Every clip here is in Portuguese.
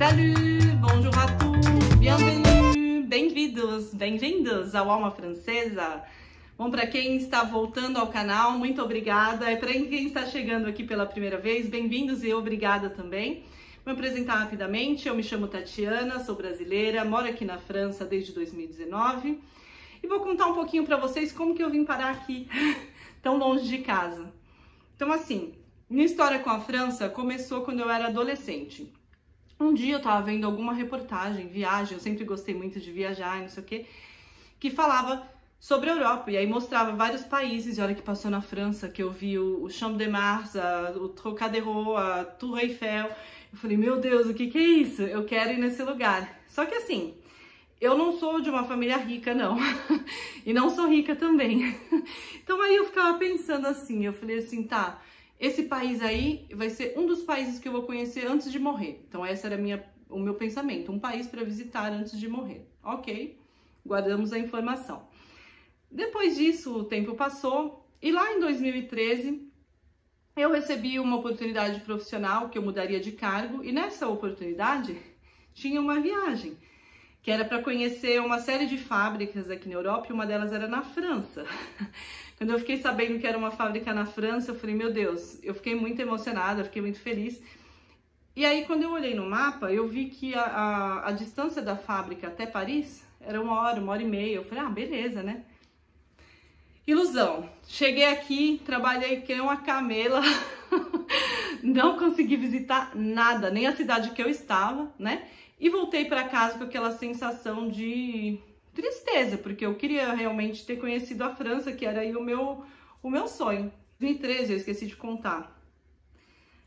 Salut, bonjour à tous, bienvenue, bem-vindos ao Alma Francesa. Bom, para quem está voltando ao canal, muito obrigada. E para quem está chegando aqui pela primeira vez, bem-vindos e obrigada também. Vou me apresentar rapidamente, eu me chamo Tatiana, sou brasileira, moro aqui na França desde 2019 e vou contar um pouquinho para vocês como que eu vim parar aqui, tão longe de casa. Então assim, minha história com a França começou quando eu era adolescente. Um dia eu tava vendo alguma reportagem, viagem, eu sempre gostei muito de viajar e não sei o que falava sobre a Europa, e aí mostrava vários países, e a hora que passou na França, que eu vi o Champ de Mars, o Trocadéro, a Tour Eiffel, eu falei, meu Deus, o que é isso? Eu quero ir nesse lugar. Só que assim, eu não sou de uma família rica, não, e não sou rica também. Então aí eu ficava pensando assim, eu falei assim, tá, esse país aí vai ser um dos países que eu vou conhecer antes de morrer. Então esse era o meu pensamento, um país para visitar antes de morrer. Ok, guardamos a informação. Depois disso, o tempo passou e lá em 2013 eu recebi uma oportunidade profissional que eu mudaria de cargo, e nessa oportunidade tinha uma viagem que era para conhecer uma série de fábricas aqui na Europa, e uma delas era na França. Quando eu fiquei sabendo que era uma fábrica na França, eu falei, meu Deus, eu fiquei muito emocionada, fiquei muito feliz. E aí quando eu olhei no mapa, eu vi que a distância da fábrica até Paris era uma hora e meia. Eu falei, ah, beleza, né? Ilusão. Cheguei aqui, trabalhei que uma camela, não consegui visitar nada, nem a cidade que eu estava, né? E voltei para casa com aquela sensação de tristeza, porque eu queria realmente ter conhecido a França, que era aí o meu sonho. Em 2013, eu esqueci de contar.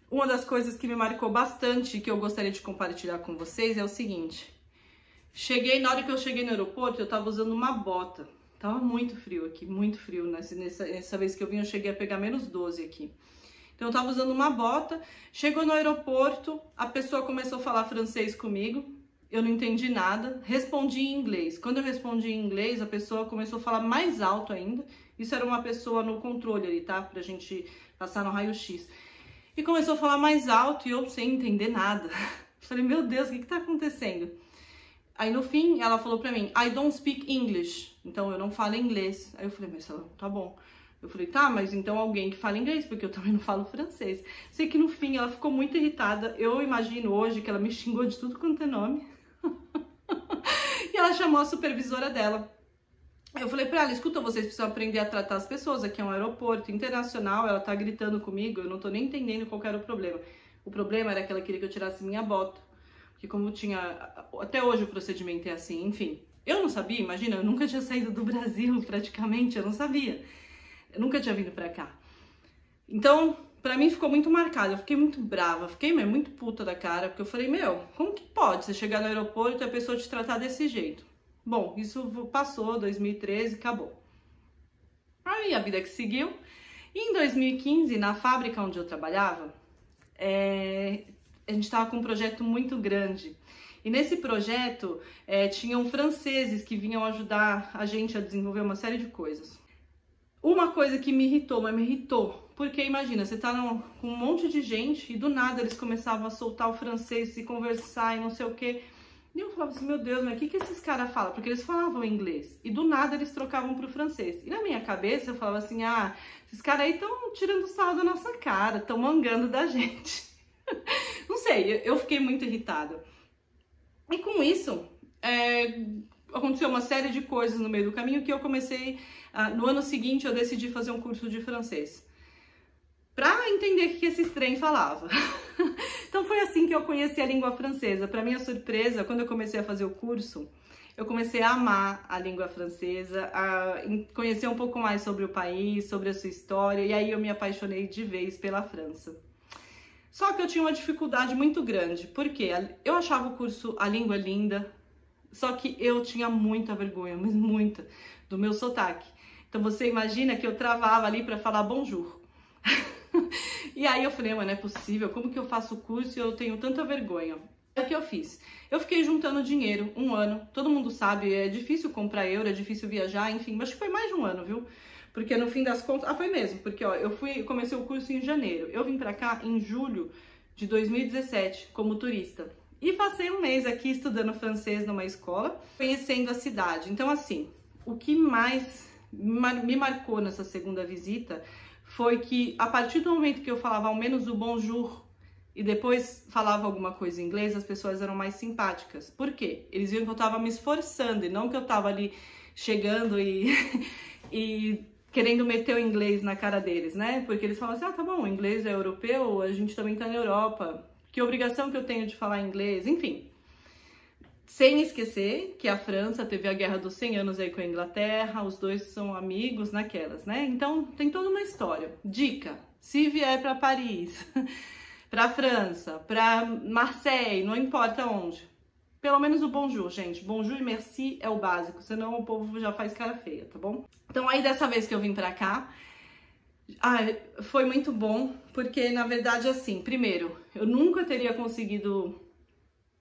Uma das coisas que me marcou bastante, que eu gostaria de compartilhar com vocês, é o seguinte. Na hora que eu cheguei no aeroporto, eu tava usando uma bota. Tava muito frio aqui, muito frio. Nessa vez que eu vim, eu cheguei a pegar -12 aqui. Então eu tava usando uma bota, chegou no aeroporto, a pessoa começou a falar francês comigo, eu não entendi nada, respondi em inglês. Quando eu respondi em inglês, a pessoa começou a falar mais alto ainda. Isso era uma pessoa no controle ali, tá? Pra gente passar no raio-x. E começou a falar mais alto e eu sem entender nada. Falei, meu Deus, o que tá acontecendo? Aí no fim, ela falou pra mim, I don't speak English. Então eu não falo inglês. Aí eu falei, mas tá bom. Eu falei, tá, mas então alguém que fala inglês, porque eu também não falo francês. Sei que no fim ela ficou muito irritada. Eu imagino hoje que ela me xingou de tudo quanto é nome. E ela chamou a supervisora dela. Eu falei pra ela, escuta, vocês precisam aprender a tratar as pessoas. Aqui é um aeroporto internacional, ela tá gritando comigo, eu não tô nem entendendo qual era o problema. O problema era que ela queria que eu tirasse minha bota. Porque como tinha... Até hoje o procedimento é assim, enfim. Eu não sabia, imagina, eu nunca tinha saído do Brasil praticamente, eu não sabia. Eu nunca tinha vindo pra cá. Então, pra mim ficou muito marcado, eu fiquei muito brava, fiquei muito puta da cara, porque eu falei, meu, como que pode você chegar no aeroporto e a pessoa te tratar desse jeito? Bom, isso passou, 2013, acabou. Aí a vida que seguiu. E em 2015, na fábrica onde eu trabalhava, a gente estava com um projeto muito grande. E nesse projeto, tinham franceses que vinham ajudar a gente a desenvolver uma série de coisas. Uma coisa que me irritou, porque imagina, você tá com um monte de gente e do nada eles começavam a soltar o francês, se conversar e não sei o quê. E eu falava assim, meu Deus, mas o que esses caras falam? Porque eles falavam inglês e do nada eles trocavam pro francês. E na minha cabeça eu falava assim, ah, esses caras aí estão tirando sarro da nossa cara, estão mangando da gente. Não sei, eu fiquei muito irritada. E com isso, aconteceu uma série de coisas no meio do caminho que eu comecei... no ano seguinte, eu decidi fazer um curso de francês. Pra entender o que esses trem falava. Então foi assim que eu conheci a língua francesa. Pra minha surpresa, quando eu comecei a fazer o curso, eu comecei a amar a língua francesa, a conhecer um pouco mais sobre o país, sobre a sua história, e aí eu me apaixonei de vez pela França. Só que eu tinha uma dificuldade muito grande, porque eu achava o curso, a língua linda, só que eu tinha muita vergonha, mas muita, do meu sotaque. Então você imagina que eu travava ali para falar bonjour. E aí eu falei, mas não é possível, como que eu faço o curso e eu tenho tanta vergonha? É o que eu fiz. Eu fiquei juntando dinheiro um ano, todo mundo sabe, é difícil comprar euro, é difícil viajar, enfim, mas foi mais de um ano, viu? Porque no fim das contas, foi mesmo, porque ó, comecei o curso em janeiro, eu vim pra cá em julho de 2017 como turista. E passei um mês aqui estudando francês numa escola, conhecendo a cidade. Então, assim, o que mais me marcou nessa segunda visita foi que, a partir do momento que eu falava ao menos o bonjour e depois falava alguma coisa em inglês, as pessoas eram mais simpáticas. Por quê? Eles viam que eu estava me esforçando e não que eu estava ali chegando e querendo meter o inglês na cara deles, né? Porque eles falam assim, ah, tá bom, o inglês é europeu, a gente também tá na Europa, que obrigação que eu tenho de falar inglês, enfim. Sem esquecer que a França teve a Guerra dos 100 Anos aí com a Inglaterra, os dois são amigos naquelas, né? Então tem toda uma história. Dica, se vier para Paris, para França, para Marseille, não importa onde, pelo menos o bonjour, gente. Bonjour e merci é o básico, senão o povo já faz cara feia, tá bom? Então aí dessa vez que eu vim pra cá, foi muito bom, porque na verdade assim, primeiro, eu nunca teria conseguido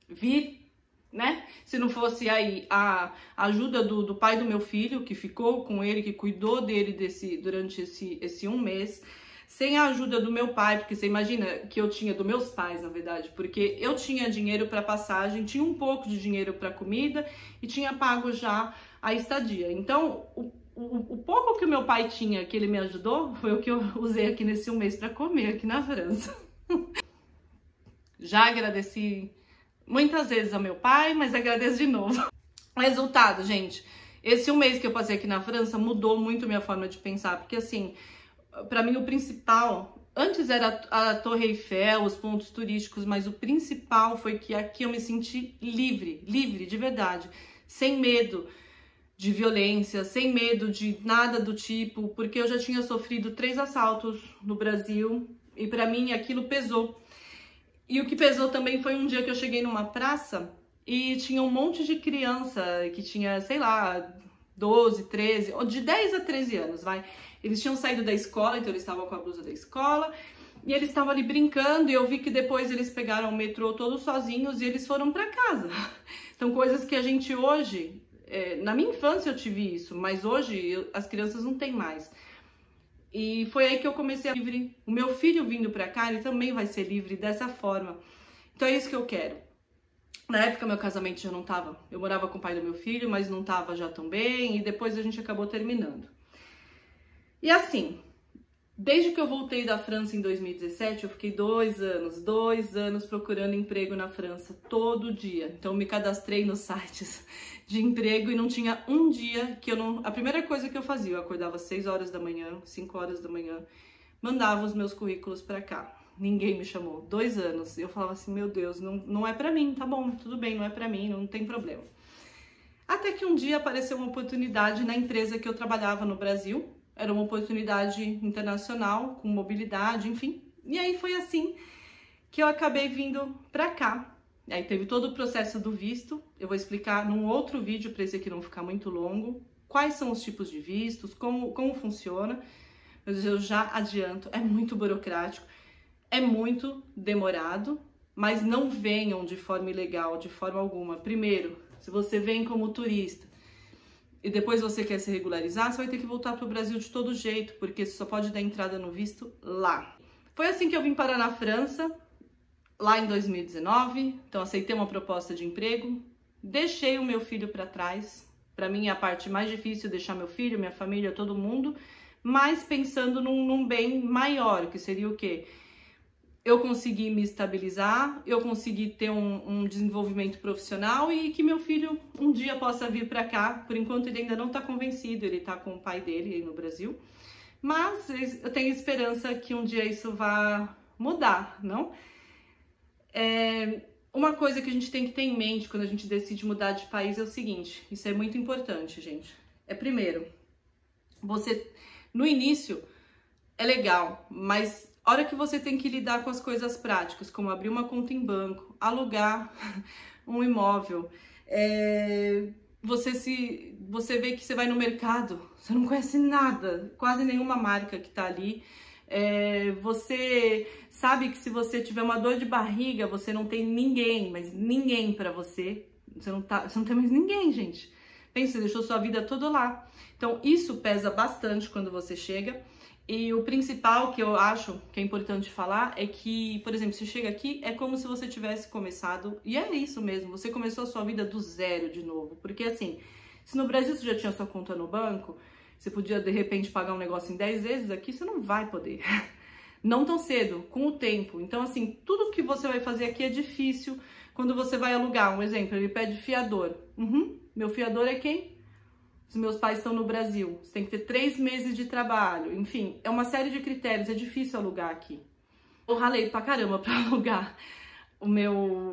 vir, né? Se não fosse aí a ajuda do pai do meu filho, que ficou com ele, que cuidou dele durante esse um mês. Sem a ajuda do meu pai, porque você imagina que eu tinha, dos meus pais, na verdade, porque eu tinha dinheiro para passagem, tinha um pouco de dinheiro para comida e tinha pago já a estadia. Então, o pouco que o meu pai tinha, que ele me ajudou, foi o que eu usei aqui nesse um mês para comer aqui na França. Já agradeci muitas vezes ao meu pai, mas agradeço de novo. Resultado, gente, esse um mês que eu passei aqui na França mudou muito minha forma de pensar, porque assim, para mim o principal, antes era a Torre Eiffel, os pontos turísticos, mas o principal foi que aqui eu me senti livre de verdade, sem medo de violência, sem medo de nada do tipo, porque eu já tinha sofrido 3 assaltos no Brasil e para mim aquilo pesou. E o que pesou também foi um dia que eu cheguei numa praça e tinha um monte de criança que tinha, sei lá, 12, 13, ou de 10 a 13 anos, vai. Eles tinham saído da escola, então eles estavam com a blusa da escola e eles estavam ali brincando e eu vi que depois eles pegaram o metrô todos sozinhos e eles foram para casa. Então coisas que a gente hoje, na minha infância eu tive isso, mas hoje as crianças não têm mais. E foi aí que eu comecei a livre. O meu filho vindo pra cá, ele também vai ser livre dessa forma. Então é isso que eu quero. Na época meu casamento já não tava, eu morava com o pai do meu filho, mas não tava já tão bem, e depois a gente acabou terminando. E assim, desde que eu voltei da França em 2017, eu fiquei 2 anos procurando emprego na França, todo dia. Então eu me cadastrei nos sites de emprego e não tinha um dia que eu não... A primeira coisa que eu fazia, eu acordava às 6 horas da manhã, 5 horas da manhã, mandava os meus currículos pra cá. Ninguém me chamou, 2 anos. Eu falava assim, meu Deus, não é pra mim, tá bom, tudo bem, não é pra mim, não tem problema. Até que um dia apareceu uma oportunidade na empresa que eu trabalhava no Brasil. Era uma oportunidade internacional, com mobilidade, enfim. E aí foi assim que eu acabei vindo pra cá. Aí teve todo o processo do visto. Eu vou explicar num outro vídeo, para esse aqui não ficar muito longo, quais são os tipos de vistos, como funciona. Mas eu já adianto, é muito burocrático, é muito demorado, mas não venham de forma ilegal, de forma alguma. Primeiro, se você vem como turista, e depois você quer se regularizar, você vai ter que voltar para o Brasil de todo jeito, porque você só pode dar entrada no visto lá. Foi assim que eu vim parar na França, lá em 2019, então aceitei uma proposta de emprego, deixei o meu filho para trás. Para mim é a parte mais difícil, deixar meu filho, minha família, todo mundo, mas pensando num bem maior, que seria o quê? Eu consegui me estabilizar, eu consegui ter um desenvolvimento profissional e que meu filho um dia possa vir para cá. Por enquanto ele ainda não está convencido, ele está com o pai dele aí no Brasil, mas eu tenho esperança que um dia isso vá mudar, não? Uma coisa que a gente tem que ter em mente quando a gente decide mudar de país é o seguinte, isso é muito importante, gente. Primeiro, você, no início, é legal, mas a hora que você tem que lidar com as coisas práticas, como abrir uma conta em banco, alugar um imóvel, você vê que você vai no mercado, você não conhece nada, quase nenhuma marca que tá ali. Você sabe que se você tiver uma dor de barriga, você não tem ninguém, mas ninguém pra você. Você não tem mais ninguém, gente. Pensa, você deixou sua vida toda lá. Então, isso pesa bastante quando você chega. E o principal que eu acho que é importante falar é que, por exemplo, você chega aqui, é como se você tivesse começado, e é isso mesmo, você começou a sua vida do zero de novo. Porque assim, se no Brasil você já tinha sua conta no banco, você podia de repente pagar um negócio em 10 vezes, aqui você não vai poder. Não tão cedo, com o tempo. Então assim, tudo que você vai fazer aqui é difícil. Quando você vai alugar, um exemplo, ele pede fiador. Meu fiador é quem? Os meus pais estão no Brasil, você tem que ter 3 meses de trabalho, enfim, é uma série de critérios, é difícil alugar aqui. Eu ralei pra caramba pra alugar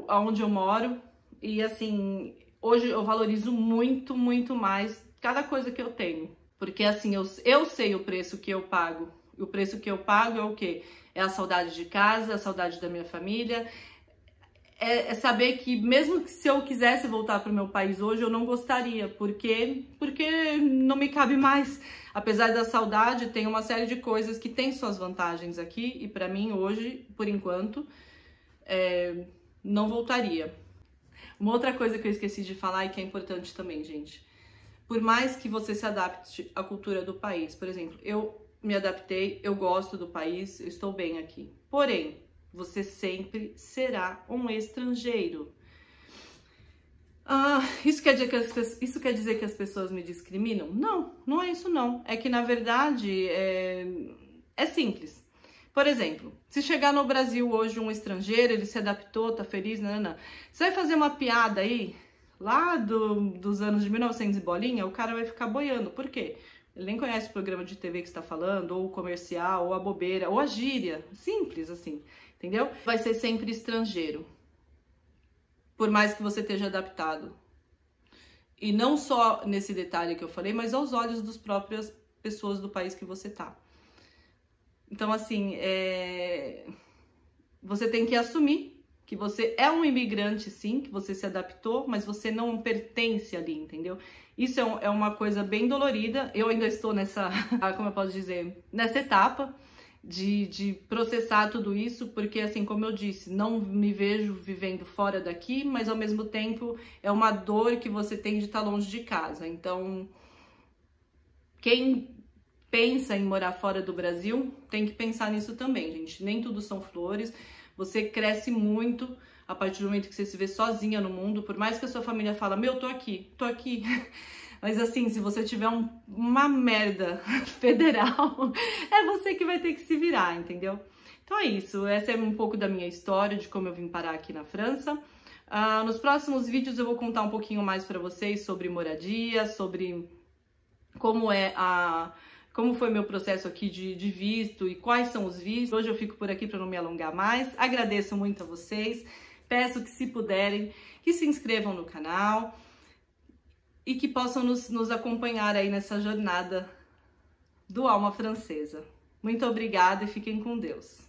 aonde eu moro, e assim, hoje eu valorizo muito, muito mais cada coisa que eu tenho, porque assim, eu sei o preço que eu pago, e o preço que eu pago é o quê? É a saudade de casa, a saudade da minha família, é saber que mesmo que se eu quisesse voltar para o meu país hoje, eu não gostaria, porque não me cabe mais. Apesar da saudade, tem uma série de coisas que tem suas vantagens aqui, e para mim hoje, por enquanto, não voltaria. Uma outra coisa que eu esqueci de falar e que é importante também, gente, por mais que você se adapte à cultura do país, por exemplo, eu me adaptei, eu gosto do país, eu estou bem aqui, porém, você sempre será um estrangeiro. Isso quer dizer que as pessoas me discriminam? Não, não é isso não. É que, na verdade, é simples. Por exemplo, se chegar no Brasil hoje um estrangeiro, ele se adaptou, tá feliz, não. Você vai fazer uma piada aí, lá dos anos de 1900 e bolinha, o cara vai ficar boiando. Por quê? Ele nem conhece o programa de TV que você está falando, ou o comercial, ou a bobeira, ou a gíria. Simples assim, entendeu? Vai ser sempre estrangeiro. Por mais que você esteja adaptado. E não só nesse detalhe que eu falei, mas aos olhos das próprias pessoas do país que você tá. Então, assim, você tem que assumir que você é um imigrante, sim, que você se adaptou, mas você não pertence ali, entendeu? Isso é uma coisa bem dolorida. Eu ainda estou nessa, como eu posso dizer, nessa etapa de processar tudo isso, porque assim, como eu disse, não me vejo vivendo fora daqui, mas ao mesmo tempo é uma dor que você tem de estar longe de casa. Então, quem pensa em morar fora do Brasil tem que pensar nisso também, gente. Nem tudo são flores. Você cresce muito a partir do momento que você se vê sozinha no mundo, por mais que a sua família fala, meu, tô aqui. Mas assim, se você tiver uma merda federal, é você que vai ter que se virar, entendeu? Então é isso, essa é um pouco da minha história, de como eu vim parar aqui na França. Nos próximos vídeos eu vou contar um pouquinho mais pra vocês sobre moradia, sobre como foi meu processo aqui de visto e quais são os vistos. Hoje eu fico por aqui para não me alongar mais. Agradeço muito a vocês. Peço que, se puderem, que se inscrevam no canal e que possam nos acompanhar aí nessa jornada do Alma Francesa. Muito obrigada e fiquem com Deus.